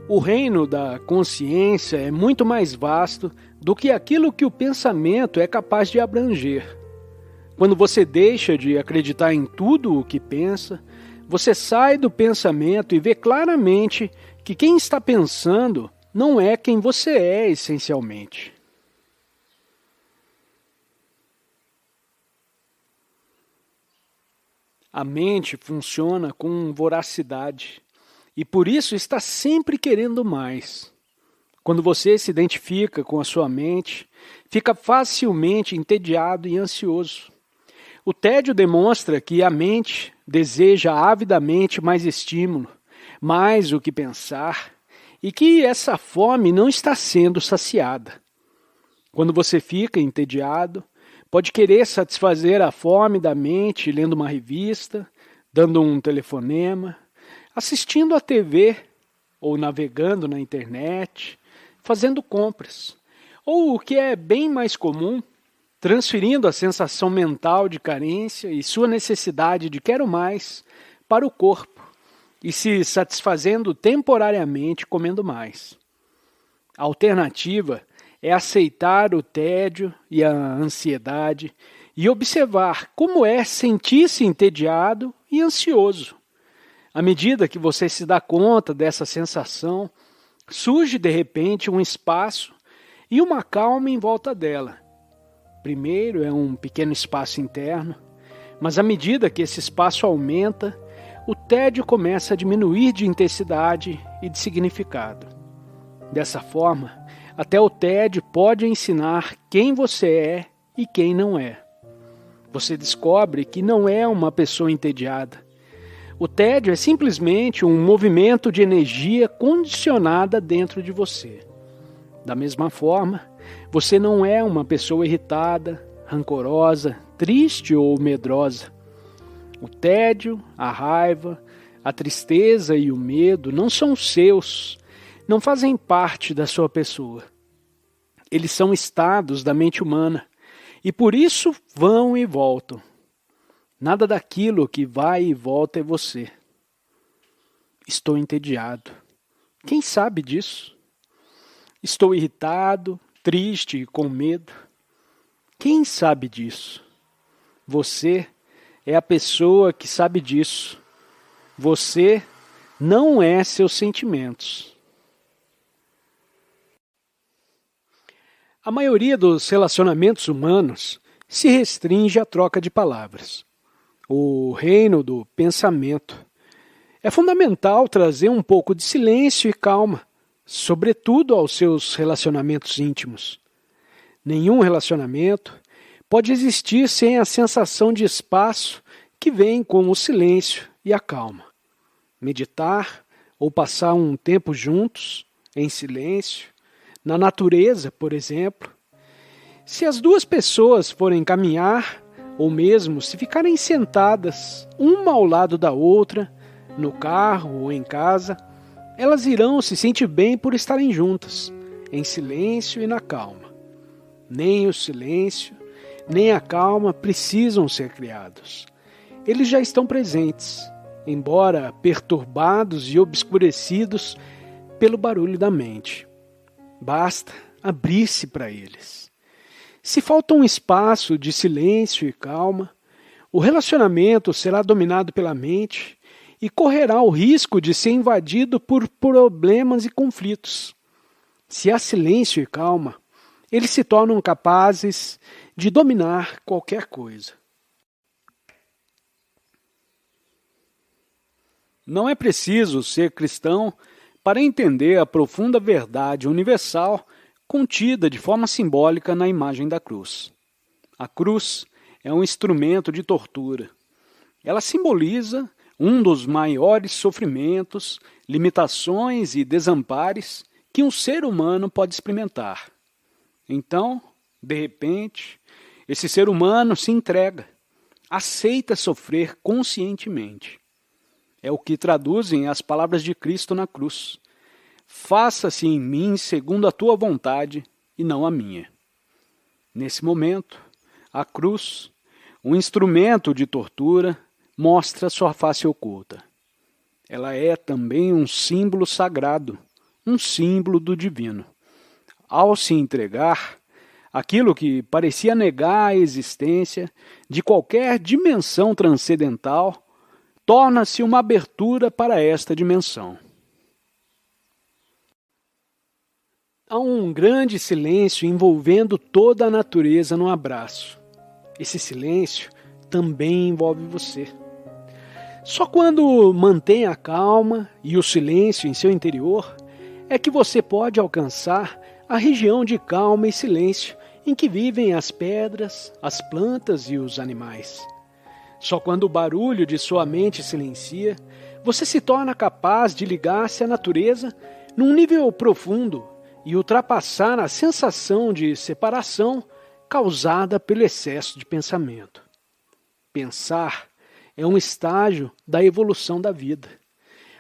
O reino da consciência é muito mais vasto do que aquilo que o pensamento é capaz de abranger. Quando você deixa de acreditar em tudo o que pensa, você sai do pensamento e vê claramente que quem está pensando não é quem você é essencialmente. A mente funciona com voracidade e por isso está sempre querendo mais. Quando você se identifica com a sua mente, fica facilmente entediado e ansioso. O tédio demonstra que a mente deseja avidamente mais estímulo, mais o que pensar, e que essa fome não está sendo saciada. Quando você fica entediado, pode querer satisfazer a fome da mente lendo uma revista, dando um telefonema, assistindo à TV ou navegando na internet, fazendo compras. Ou o que é bem mais comum, transferindo a sensação mental de carência e sua necessidade de quero mais para o corpo e se satisfazendo temporariamente comendo mais. A alternativa é aceitar o tédio e a ansiedade e observar como é sentir-se entediado e ansioso. À medida que você se dá conta dessa sensação, surge de repente um espaço e uma calma em volta dela. Primeiro é um pequeno espaço interno, mas à medida que esse espaço aumenta, o tédio começa a diminuir de intensidade e de significado. Dessa forma, até o tédio pode ensinar quem você é e quem não é. Você descobre que não é uma pessoa entediada. O tédio é simplesmente um movimento de energia condicionada dentro de você. Da mesma forma, você não é uma pessoa irritada, rancorosa, triste ou medrosa. O tédio, a raiva, a tristeza e o medo não são seus, não fazem parte da sua pessoa. Eles são estados da mente humana e por isso vão e voltam. Nada daquilo que vai e volta é você. Estou entediado. Quem sabe disso? Estou irritado, triste e com medo. Quem sabe disso? Você é a pessoa que sabe disso. Você não é seus sentimentos. A maioria dos relacionamentos humanos se restringe à troca de palavras. O reino do pensamento. É fundamental trazer um pouco de silêncio e calma, sobretudo aos seus relacionamentos íntimos. Nenhum relacionamento pode existir sem a sensação de espaço que vem com o silêncio e a calma. Meditar ou passar um tempo juntos, em silêncio, na natureza, por exemplo. Se as duas pessoas forem caminhar, ou mesmo se ficarem sentadas, uma ao lado da outra, no carro ou em casa, elas irão se sentir bem por estarem juntas, em silêncio e na calma. Nem o silêncio, nem a calma precisam ser criados. Eles já estão presentes, embora perturbados e obscurecidos pelo barulho da mente. Basta abrir-se para eles. Se falta um espaço de silêncio e calma, o relacionamento será dominado pela mente e correrá o risco de ser invadido por problemas e conflitos. Se há silêncio e calma, eles se tornam capazes de dominar qualquer coisa. Não é preciso ser cristão para entender a profunda verdade universal contida de forma simbólica na imagem da cruz. A cruz é um instrumento de tortura. Ela simboliza um dos maiores sofrimentos, limitações e desampares que um ser humano pode experimentar. Então, de repente, esse ser humano se entrega, aceita sofrer conscientemente. É o que traduzem as palavras de Cristo na cruz. Faça-se em mim segundo a tua vontade e não a minha. Nesse momento, a cruz, um instrumento de tortura, mostra sua face oculta. Ela é também um símbolo sagrado, um símbolo do divino. Ao se entregar, aquilo que parecia negar a existência de qualquer dimensão transcendental torna-se uma abertura para esta dimensão. Há um grande silêncio envolvendo toda a natureza no abraço. Esse silêncio também envolve você. Só quando mantém a calma e o silêncio em seu interior é que você pode alcançar a região de calma e silêncio em que vivem as pedras, as plantas e os animais. Só quando o barulho de sua mente silencia, você se torna capaz de ligar-se à natureza num nível profundo e ultrapassar a sensação de separação causada pelo excesso de pensamento. Pensar é um estágio da evolução da vida.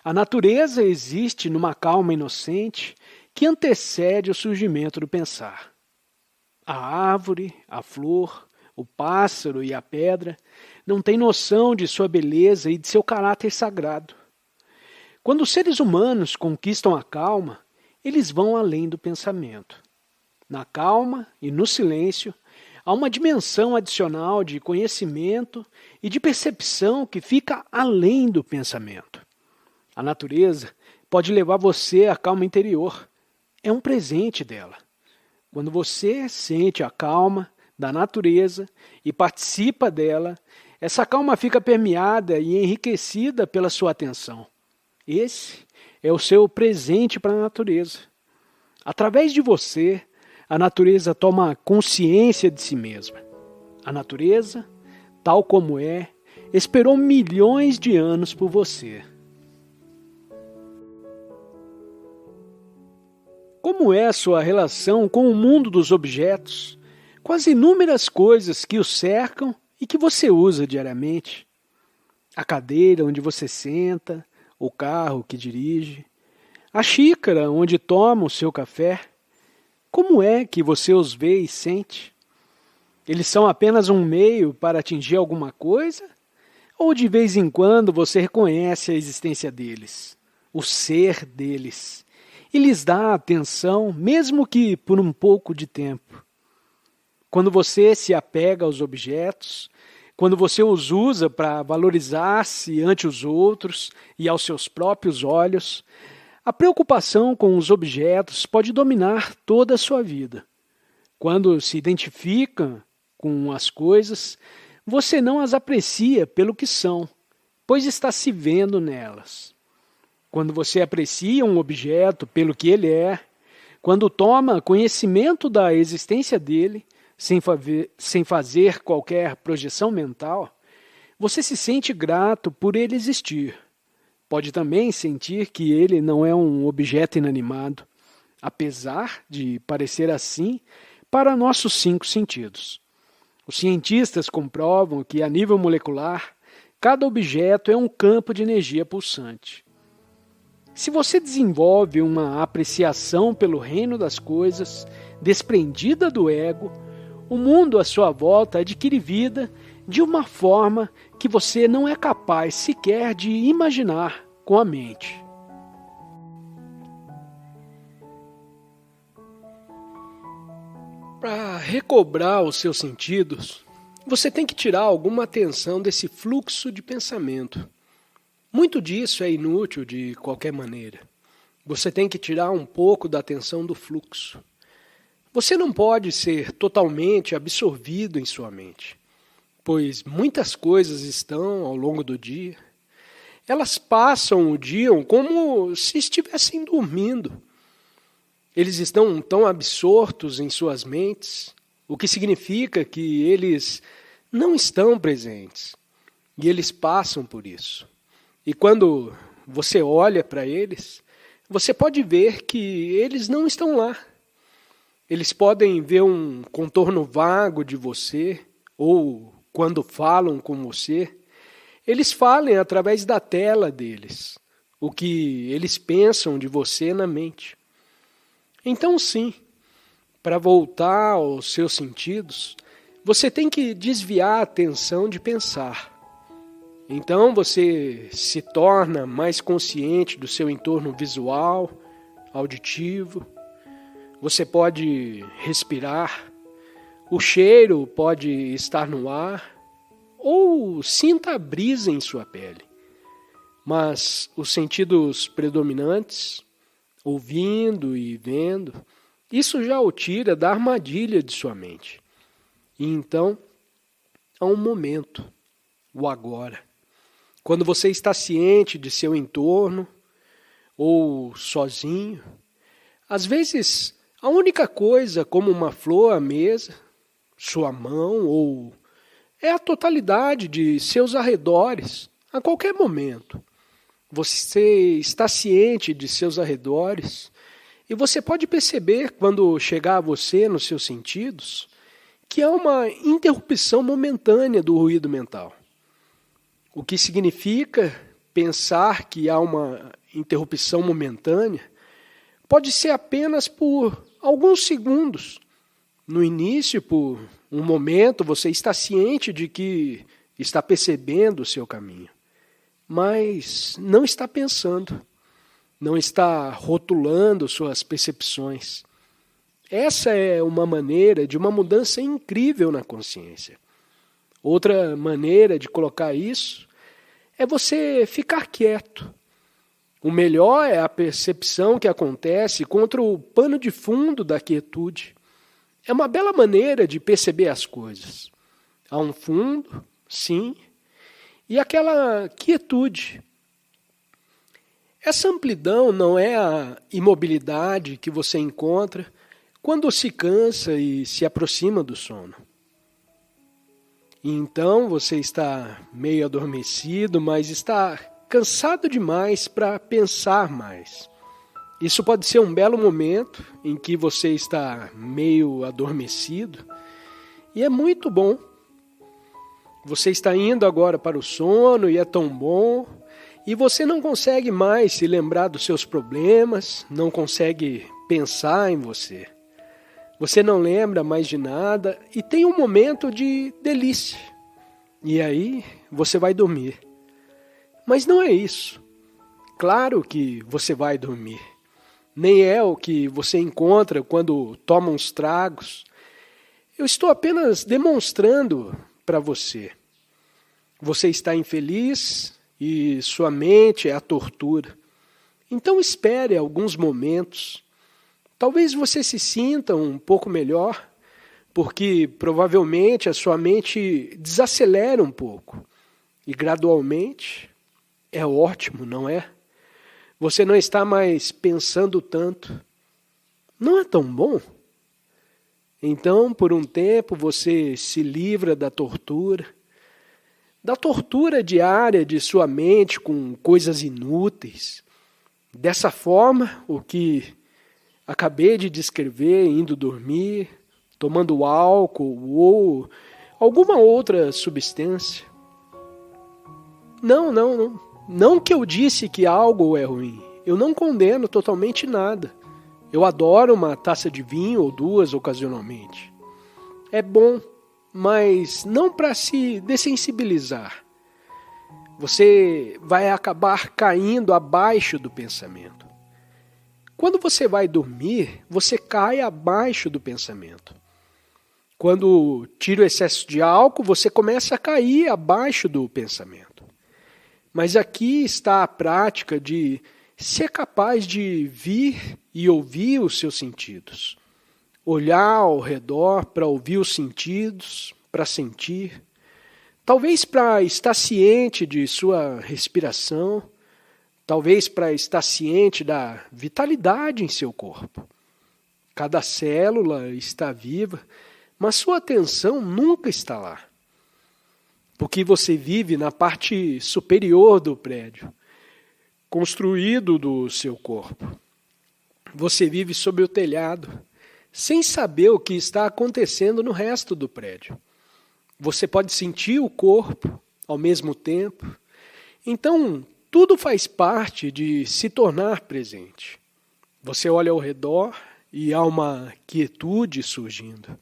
A natureza existe numa calma inocente que antecede o surgimento do pensar. A árvore, a flor, o pássaro e a pedra não têm noção de sua beleza e de seu caráter sagrado. Quando os seres humanos conquistam a calma, eles vão além do pensamento. Na calma e no silêncio, há uma dimensão adicional de conhecimento e de percepção que fica além do pensamento. A natureza pode levar você à calma interior. É um presente dela. Quando você sente a calma da natureza e participa dela, essa calma fica permeada e enriquecida pela sua atenção. Esse é o seu presente para a natureza. Através de você, a natureza toma consciência de si mesma. A natureza, tal como é, esperou milhões de anos por você. Como é a sua relação com o mundo dos objetos, com as inúmeras coisas que o cercam e que você usa diariamente? A cadeira onde você senta, o carro que dirige, a xícara onde toma o seu café. Como é que você os vê e sente? Eles são apenas um meio para atingir alguma coisa? Ou de vez em quando você reconhece a existência deles, o ser deles, e lhes dá atenção, mesmo que por um pouco de tempo? Quando você se apega aos objetos, quando você os usa para valorizar-se ante os outros e aos seus próprios olhos, a preocupação com os objetos pode dominar toda a sua vida. Quando se identifica com as coisas, você não as aprecia pelo que são, pois está se vendo nelas. Quando você aprecia um objeto pelo que ele é, quando toma conhecimento da existência dele, sem fazer qualquer projeção mental, você se sente grato por ele existir. Pode também sentir que ele não é um objeto inanimado, apesar de parecer assim para nossos 5 sentidos. Os cientistas comprovam que, a nível molecular, cada objeto é um campo de energia pulsante. Se você desenvolve uma apreciação pelo reino das coisas, desprendida do ego, o mundo à sua volta adquire vida de uma forma que você não é capaz sequer de imaginar com a mente. Para recobrar os seus sentidos, você tem que tirar alguma atenção desse fluxo de pensamento. Muito disso é inútil de qualquer maneira. Você tem que tirar um pouco da atenção do fluxo. Você não pode ser totalmente absorvido em sua mente, pois muitas coisas estão ao longo do dia. Elas passam o dia como se estivessem dormindo. Eles estão tão absortos em suas mentes, o que significa que eles não estão presentes. E eles passam por isso. E quando você olha para eles, você pode ver que eles não estão lá. Eles podem ver um contorno vago de você, ou quando falam com você, eles falam através da tela deles, o que eles pensam de você na mente. Então, sim, para voltar aos seus sentidos, você tem que desviar a atenção de pensar. Então você se torna mais consciente do seu entorno visual, auditivo, você pode respirar, o cheiro pode estar no ar, ou sinta a brisa em sua pele. Mas os sentidos predominantes, ouvindo e vendo, isso já o tira da armadilha de sua mente. E então, há um momento, o agora. Quando você está ciente de seu entorno, ou sozinho, às vezes a única coisa como uma flor à mesa, sua mão, ou é a totalidade de seus arredores, a qualquer momento. Você está ciente de seus arredores e você pode perceber, quando chegar a você nos seus sentidos, que há uma interrupção momentânea do ruído mental. O que significa pensar que há uma interrupção momentânea pode ser apenas por alguns segundos. No início, por um momento, você está ciente de que está percebendo o seu caminho, mas não está pensando, não está rotulando suas percepções. Essa é uma maneira de uma mudança incrível na consciência. Outra maneira de colocar isso é você ficar quieto. O melhor é a percepção que acontece contra o pano de fundo da quietude. É uma bela maneira de perceber as coisas. Há um fundo, sim, e aquela quietude. Essa amplidão não é a imobilidade que você encontra quando se cansa e se aproxima do sono. E então você está meio adormecido, mas está cansado demais para pensar mais. Isso pode ser um belo momento em que você está meio adormecido e é muito bom. Você está indo agora para o sono e é tão bom, e você não consegue mais se lembrar dos seus problemas, não consegue pensar em você. Você não lembra mais de nada e tem um momento de delícia. E aí você vai dormir. Mas não é isso. Claro que você vai dormir. Nem é o que você encontra quando toma uns tragos. Eu estou apenas demonstrando para você. Você está infeliz e sua mente é a tortura. Então espere alguns momentos. Talvez você se sinta um pouco melhor, porque provavelmente a sua mente desacelera um pouco. E gradualmente é ótimo, não é? Você não está mais pensando tanto. Não é tão bom? Então, por um tempo, você se livra da tortura diária de sua mente com coisas inúteis. Dessa forma, o que acabei de descrever, indo dormir, tomando álcool ou alguma outra substância. Não que eu disse que algo é ruim. Eu não condeno totalmente nada. Eu adoro uma taça de vinho ou duas ocasionalmente. É bom, mas não para se dessensibilizar. Você vai acabar caindo abaixo do pensamento. Quando você vai dormir, você cai abaixo do pensamento. Quando tira o excesso de álcool, você começa a cair abaixo do pensamento. Mas aqui está a prática de ser capaz de vir e ouvir os seus sentidos. Olhar ao redor para ouvir os sentidos, para sentir. Talvez para estar ciente de sua respiração. Talvez para estar ciente da vitalidade em seu corpo. Cada célula está viva, mas sua atenção nunca está lá. Porque você vive na parte superior do prédio, construído do seu corpo. Você vive sob o telhado, sem saber o que está acontecendo no resto do prédio. Você pode sentir o corpo ao mesmo tempo. Então, tudo faz parte de se tornar presente. Você olha ao redor e há uma quietude surgindo,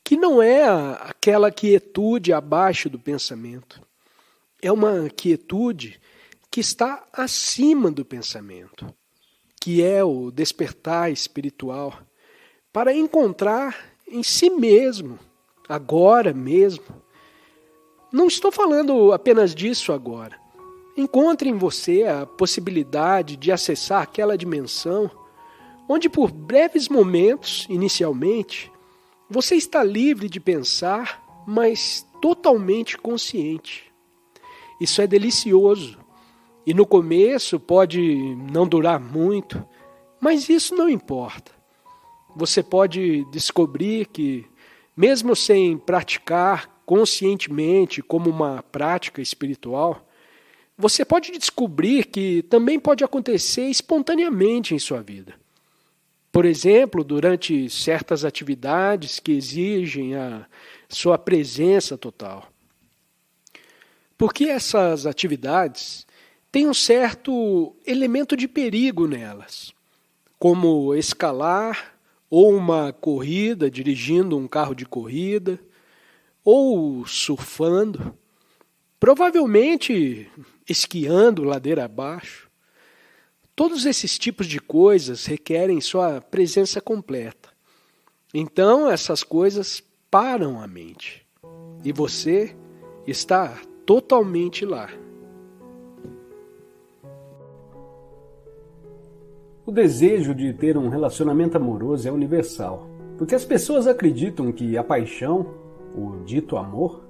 que não é aquela quietude abaixo do pensamento. É uma quietude que está acima do pensamento. que é o despertar espiritual, para encontrar em si mesmo, agora mesmo. Não estou falando apenas disso agora. Encontre em você a possibilidade de acessar aquela dimensão onde, por breves momentos, inicialmente, você está livre de pensar, mas totalmente consciente. Isso é delicioso. E no começo pode não durar muito, mas isso não importa. Você pode descobrir que, mesmo sem praticar conscientemente como uma prática espiritual, você pode descobrir que também pode acontecer espontaneamente em sua vida. Por exemplo, durante certas atividades que exigem a sua presença total. Porque essas atividades têm um certo elemento de perigo nelas, como escalar ou uma corrida dirigindo um carro de corrida, ou surfando, provavelmente esquiando ladeira abaixo. Todos esses tipos de coisas requerem sua presença completa. Então, essas coisas param a mente. E você está totalmente lá. O desejo de ter um relacionamento amoroso é universal, porque as pessoas acreditam que a paixão, o dito amor,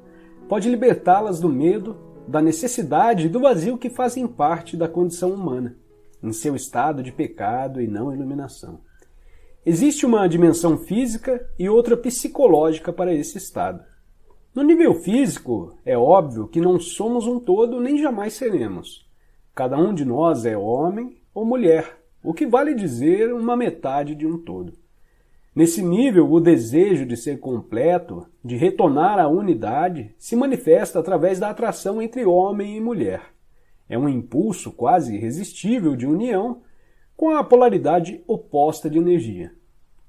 pode libertá-las do medo, da necessidade e do vazio que fazem parte da condição humana, em seu estado de pecado e não iluminação. Existe uma dimensão física e outra psicológica para esse estado. No nível físico, é óbvio que não somos um todo nem jamais seremos. Cada um de nós é homem ou mulher, o que vale dizer uma metade de um todo. Nesse nível, o desejo de ser completo, de retornar à unidade, se manifesta através da atração entre homem e mulher. É um impulso quase irresistível de união com a polaridade oposta de energia.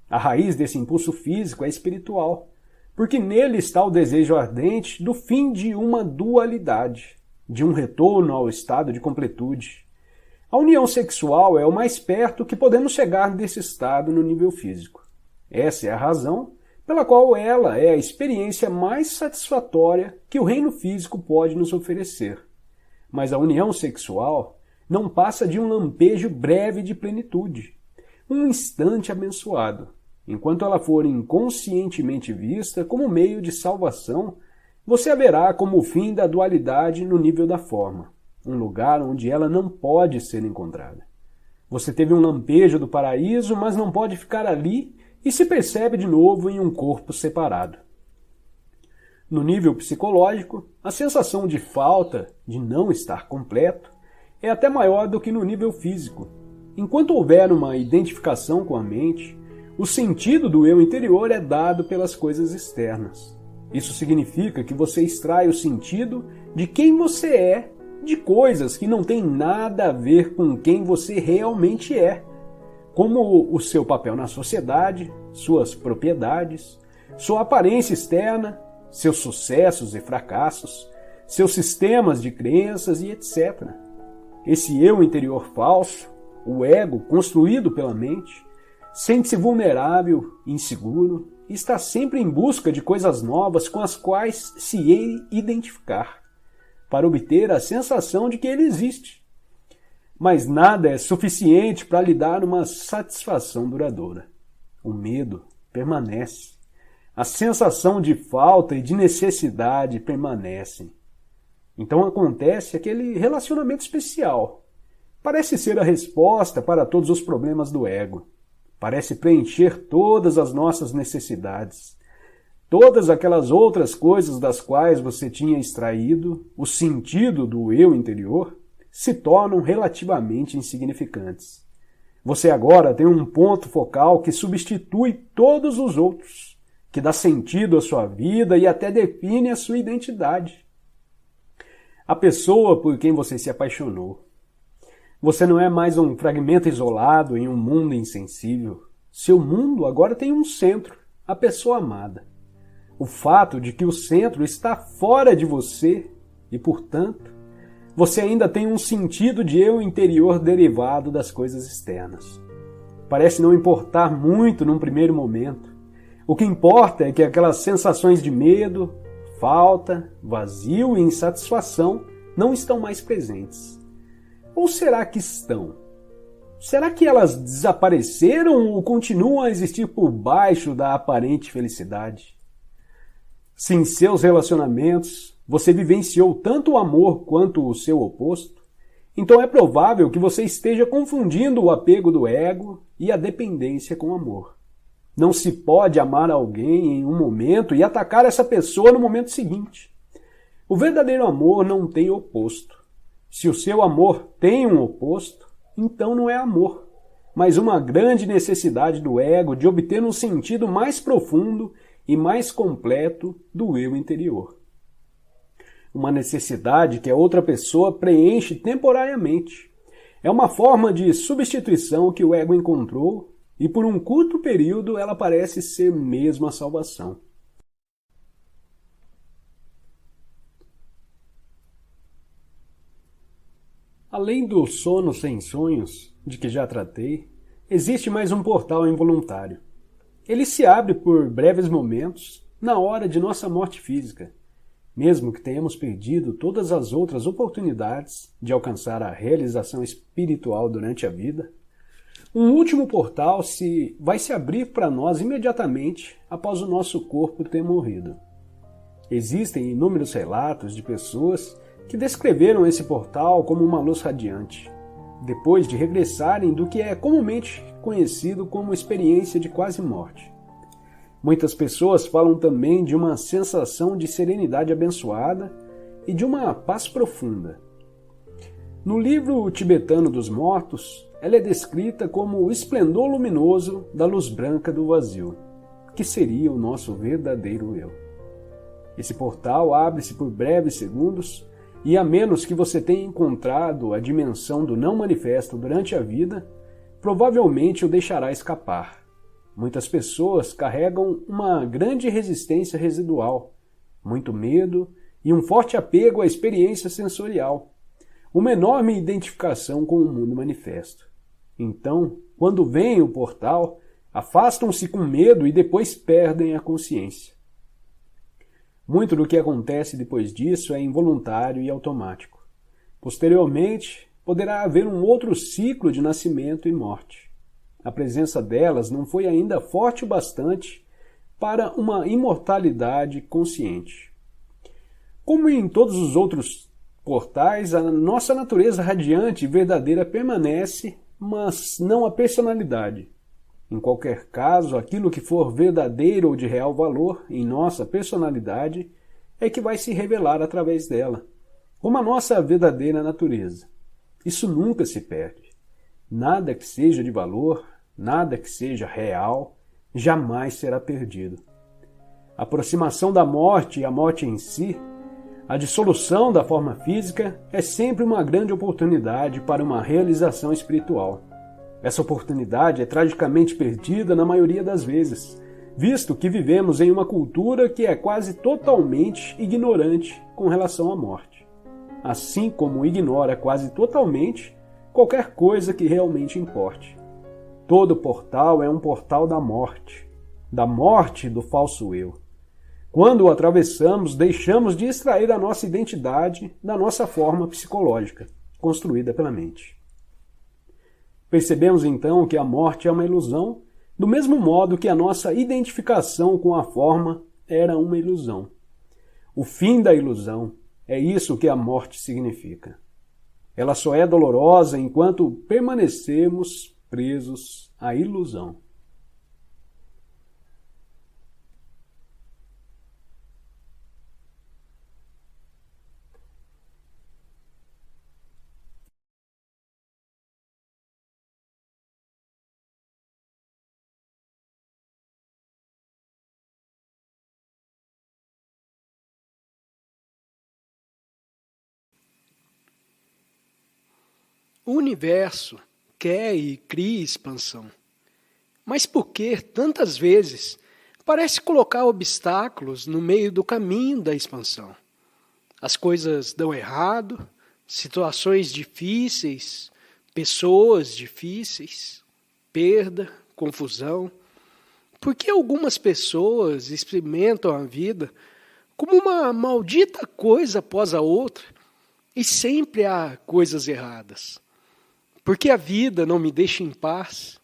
A raiz desse impulso físico é espiritual, porque nele está o desejo ardente do fim de uma dualidade, de um retorno ao estado de completude. A união sexual é o mais perto que podemos chegar desse estado no nível físico. Essa é a razão pela qual ela é a experiência mais satisfatória que o reino físico pode nos oferecer. Mas a união sexual não passa de um lampejo breve de plenitude, um instante abençoado. Enquanto ela for inconscientemente vista como meio de salvação, você a verá como o fim da dualidade no nível da forma, um lugar onde ela não pode ser encontrada. Você teve um lampejo do paraíso, mas não pode ficar ali e se percebe de novo em um corpo separado. No nível psicológico, a sensação de falta, de não estar completo, é até maior do que no nível físico. Enquanto houver uma identificação com a mente, o sentido do eu interior é dado pelas coisas externas. Isso significa que você extrai o sentido de quem você é de coisas que não têm nada a ver com quem você realmente é, como o seu papel na sociedade, suas propriedades, sua aparência externa, seus sucessos e fracassos, seus sistemas de crenças e etc. Esse eu interior falso, o ego construído pela mente, sente-se vulnerável, inseguro e está sempre em busca de coisas novas com as quais se identificar, para obter a sensação de que ele existe. Mas nada é suficiente para lhe dar uma satisfação duradoura. O medo permanece. A sensação de falta e de necessidade permanecem. Então acontece aquele relacionamento especial. Parece ser a resposta para todos os problemas do ego. Parece preencher todas as nossas necessidades. Todas aquelas outras coisas das quais você tinha extraído o sentido do eu interior se tornam relativamente insignificantes. Você agora tem um ponto focal que substitui todos os outros, que dá sentido à sua vida e até define a sua identidade. A pessoa por quem você se apaixonou. Você não é mais um fragmento isolado em um mundo insensível. Seu mundo agora tem um centro, a pessoa amada. O fato de que o centro está fora de você e, portanto, você ainda tem um sentido de eu interior derivado das coisas externas. Parece não importar muito num primeiro momento. O que importa é que aquelas sensações de medo, falta, vazio e insatisfação não estão mais presentes. Ou será que estão? Será que elas desapareceram ou continuam a existir por baixo da aparente felicidade? Se em seus relacionamentos você vivenciou tanto o amor quanto o seu oposto, então é provável que você esteja confundindo o apego do ego e a dependência com amor. Não se pode amar alguém em um momento e atacar essa pessoa no momento seguinte. O verdadeiro amor não tem oposto. Se o seu amor tem um oposto, então não é amor, mas uma grande necessidade do ego de obter um sentido mais profundo e mais completo do eu interior. Uma necessidade que a outra pessoa preenche temporariamente. É uma forma de substituição que o ego encontrou e por um curto período ela parece ser mesmo a salvação. Além do sono sem sonhos, de que já tratei, existe mais um portal involuntário. Ele se abre por breves momentos na hora de nossa morte física, mesmo que tenhamos perdido todas as outras oportunidades de alcançar a realização espiritual durante a vida. Um último portal vai se abrir para nós imediatamente após o nosso corpo ter morrido. Existem inúmeros relatos de pessoas que descreveram esse portal como uma luz radiante, depois de regressarem do que é comumente conhecido como experiência de quase morte. Muitas pessoas falam também de uma sensação de serenidade abençoada e de uma paz profunda. No livro tibetano dos mortos, ela é descrita como o esplendor luminoso da luz branca do vazio, que seria o nosso verdadeiro eu. Esse portal abre-se por breves segundos e, a menos que você tenha encontrado a dimensão do não manifesto durante a vida, provavelmente o deixará escapar. Muitas pessoas carregam uma grande resistência residual, muito medo e um forte apego à experiência sensorial, uma enorme identificação com o mundo manifesto. Então, quando veem o portal, afastam-se com medo e depois perdem a consciência. Muito do que acontece depois disso é involuntário e automático. Posteriormente, poderá haver um outro ciclo de nascimento e morte. A presença delas não foi ainda forte o bastante para uma imortalidade consciente. Como em todos os outros portais, a nossa natureza radiante e verdadeira permanece, mas não a personalidade. Em qualquer caso, aquilo que for verdadeiro ou de real valor em nossa personalidade é que vai se revelar através dela, como a nossa verdadeira natureza. Isso nunca se perde. Nada que seja de valor, nada que seja real, jamais será perdido. A aproximação da morte e a morte em si, a dissolução da forma física, é sempre uma grande oportunidade para uma realização espiritual. Essa oportunidade é tragicamente perdida na maioria das vezes, visto que vivemos em uma cultura que é quase totalmente ignorante com relação à morte, assim como ignora quase totalmente qualquer coisa que realmente importe. Todo portal é um portal da morte do falso eu. Quando o atravessamos, deixamos de extrair a nossa identidade da nossa forma psicológica, construída pela mente. Percebemos então que a morte é uma ilusão, do mesmo modo que a nossa identificação com a forma era uma ilusão. O fim da ilusão é isso que a morte significa. Ela só é dolorosa enquanto permanecemos presos à ilusão. O universo quer e cria expansão. Mas por que, tantas vezes, parece colocar obstáculos no meio do caminho da expansão? As coisas dão errado, situações difíceis, pessoas difíceis, perda, confusão. Por que algumas pessoas experimentam a vida como uma maldita coisa após a outra e sempre há coisas erradas? Por que a vida não me deixa em paz?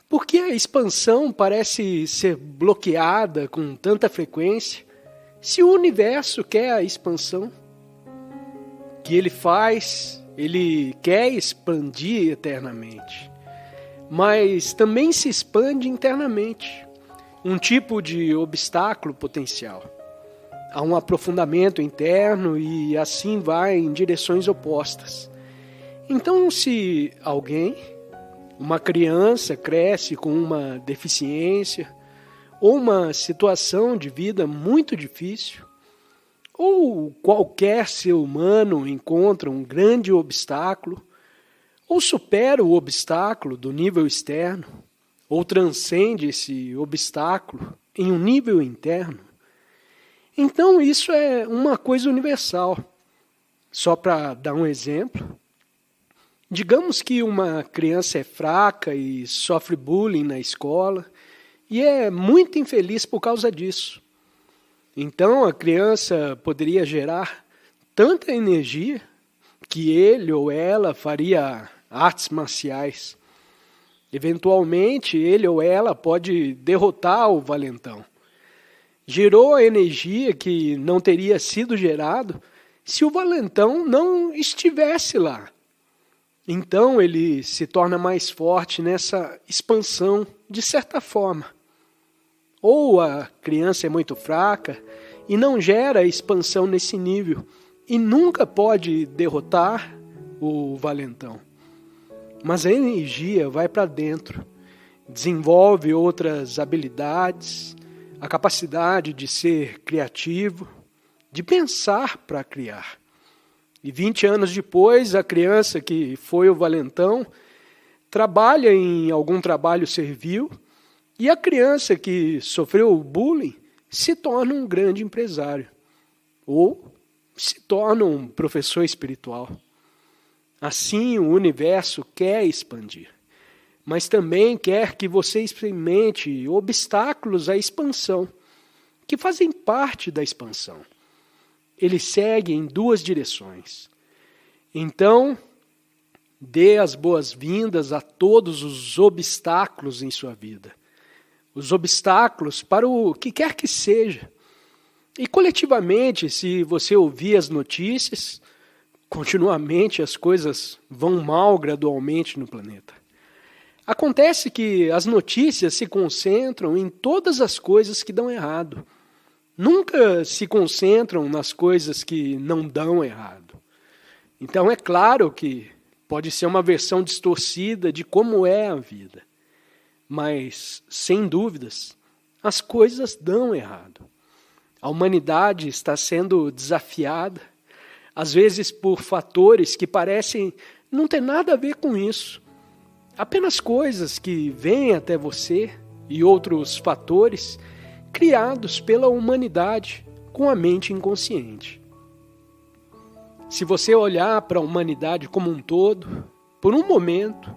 Por que a expansão parece ser bloqueada com tanta frequência, se o universo quer a expansão? Que ele faz, ele quer expandir eternamente, mas também se expande internamente, um tipo de obstáculo potencial. Há um aprofundamento interno e assim vai em direções opostas. Então, se alguém, uma criança, cresce com uma deficiência ou uma situação de vida muito difícil, ou qualquer ser humano encontra um grande obstáculo, ou supera o obstáculo do nível externo, ou transcende esse obstáculo em um nível interno, então isso é uma coisa universal. Só para dar um exemplo, digamos que uma criança é fraca e sofre bullying na escola e é muito infeliz por causa disso. Então a criança poderia gerar tanta energia que ele ou ela faria artes marciais. Eventualmente ele ou ela pode derrotar o valentão. Gerou a energia que não teria sido gerado se o valentão não estivesse lá. Então ele se torna mais forte nessa expansão, de certa forma. Ou a criança é muito fraca e não gera expansão nesse nível e nunca pode derrotar o valentão. Mas a energia vai para dentro, desenvolve outras habilidades, a capacidade de ser criativo, de pensar para criar. E 20 anos depois, a criança que foi o valentão trabalha em algum trabalho servil e a criança que sofreu o bullying se torna um grande empresário ou se torna um professor espiritual. Assim, o universo quer expandir, mas também quer que você experimente obstáculos à expansão, que fazem parte da expansão. Ele segue em duas direções. Então, dê as boas-vindas a todos os obstáculos em sua vida. Os obstáculos para o que quer que seja. E coletivamente, se você ouvir as notícias, continuamente as coisas vão mal gradualmente no planeta. Acontece que as notícias se concentram em todas as coisas que dão errado. Nunca se concentram nas coisas que não dão errado. Então é claro que pode ser uma versão distorcida de como é a vida. Mas, sem dúvidas, as coisas dão errado. A humanidade está sendo desafiada, às vezes por fatores que parecem não ter nada a ver com isso. Apenas coisas que vêm até você e outros fatores criados pela humanidade com a mente inconsciente. Se você olhar para a humanidade como um todo, por um momento,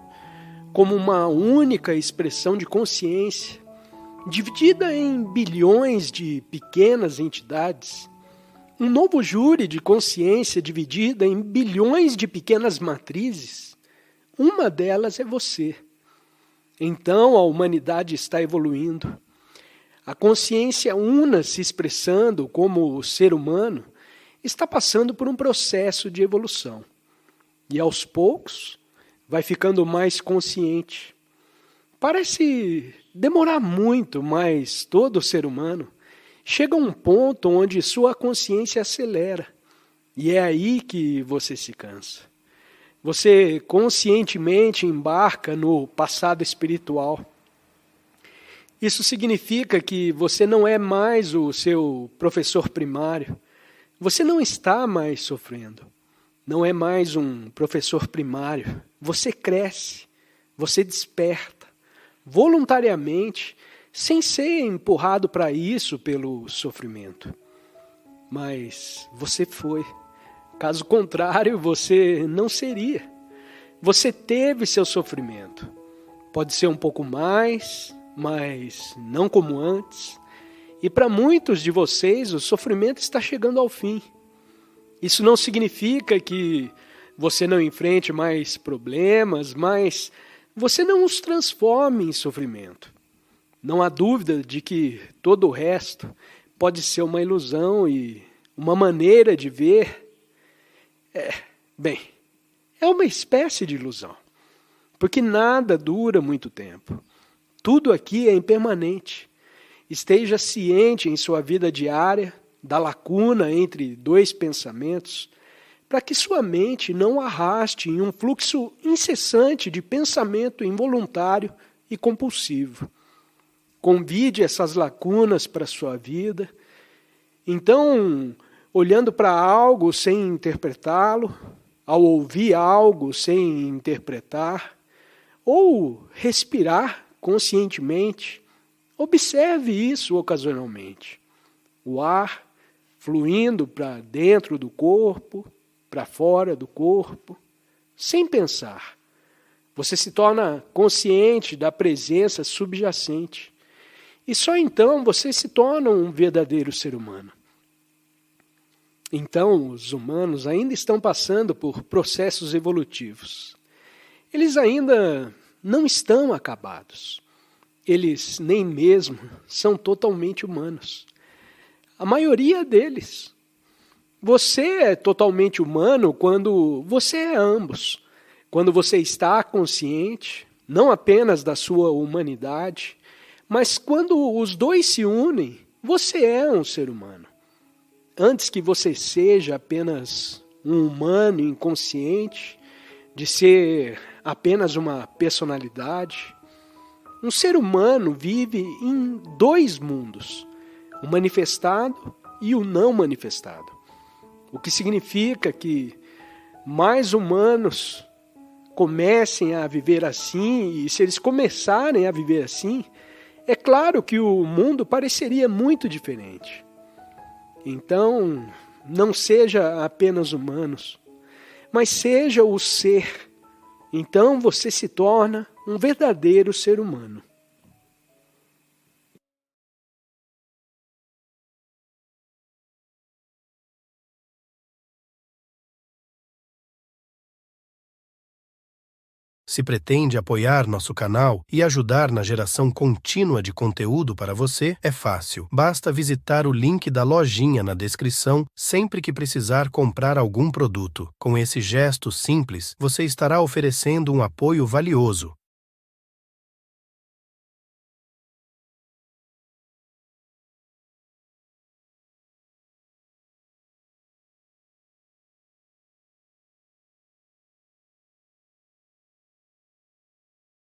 como uma única expressão de consciência, dividida em bilhões de pequenas entidades, um novo júri de consciência dividida em bilhões de pequenas matrizes, uma delas é você. Então a humanidade está evoluindo. A consciência una se expressando como o ser humano está passando por um processo de evolução. E aos poucos vai ficando mais consciente. Parece demorar muito, mas todo ser humano chega a um ponto onde sua consciência acelera. E é aí que você se cansa. Você conscientemente embarca no passado espiritual. Isso significa que você não é mais o seu professor primário. Você não está mais sofrendo. Não é mais um professor primário. Você cresce, você desperta, voluntariamente, sem ser empurrado para isso pelo sofrimento. Mas você foi, Caso contrário, você não seria. Você teve seu sofrimento. Pode ser um pouco mais, mas não como antes. E para muitos de vocês, o sofrimento está chegando ao fim. Isso não significa que você não enfrente mais problemas, mas você não os transforme em sofrimento. Não há dúvida de que todo o resto pode ser uma ilusão e uma maneira de ver. É uma espécie de ilusão, porque nada dura muito tempo. Tudo aqui é impermanente. Esteja ciente em sua vida diária da lacuna entre dois pensamentos, para que sua mente não arraste em um fluxo incessante de pensamento involuntário e compulsivo. Convide essas lacunas para a sua vida. Então, olhando para algo sem interpretá-lo, ao ouvir algo sem interpretar, ou respirar conscientemente, observe isso ocasionalmente. O ar fluindo para dentro do corpo, para fora do corpo, sem pensar. Você se torna consciente da presença subjacente. E só então você se torna um verdadeiro ser humano. Então, os humanos ainda estão passando por processos evolutivos. Eles ainda não estão acabados. Eles nem mesmo são totalmente humanos. A maioria deles. Você é totalmente humano quando você é ambos. Quando você está consciente, não apenas da sua humanidade, mas quando os dois se unem, você é um ser humano. Antes que você seja apenas um humano inconsciente, de ser apenas uma personalidade, um ser humano vive em dois mundos, o manifestado e o não manifestado. O que significa que mais humanos comecem a viver assim, e se eles começarem a viver assim, é claro que o mundo pareceria muito diferente. Então, não seja apenas humanos, mas seja o ser. Então você se torna um verdadeiro ser humano. Se pretende apoiar nosso canal e ajudar na geração contínua de conteúdo para você, é fácil. Basta visitar o link da lojinha na descrição sempre que precisar comprar algum produto. Com esse gesto simples, você estará oferecendo um apoio valioso.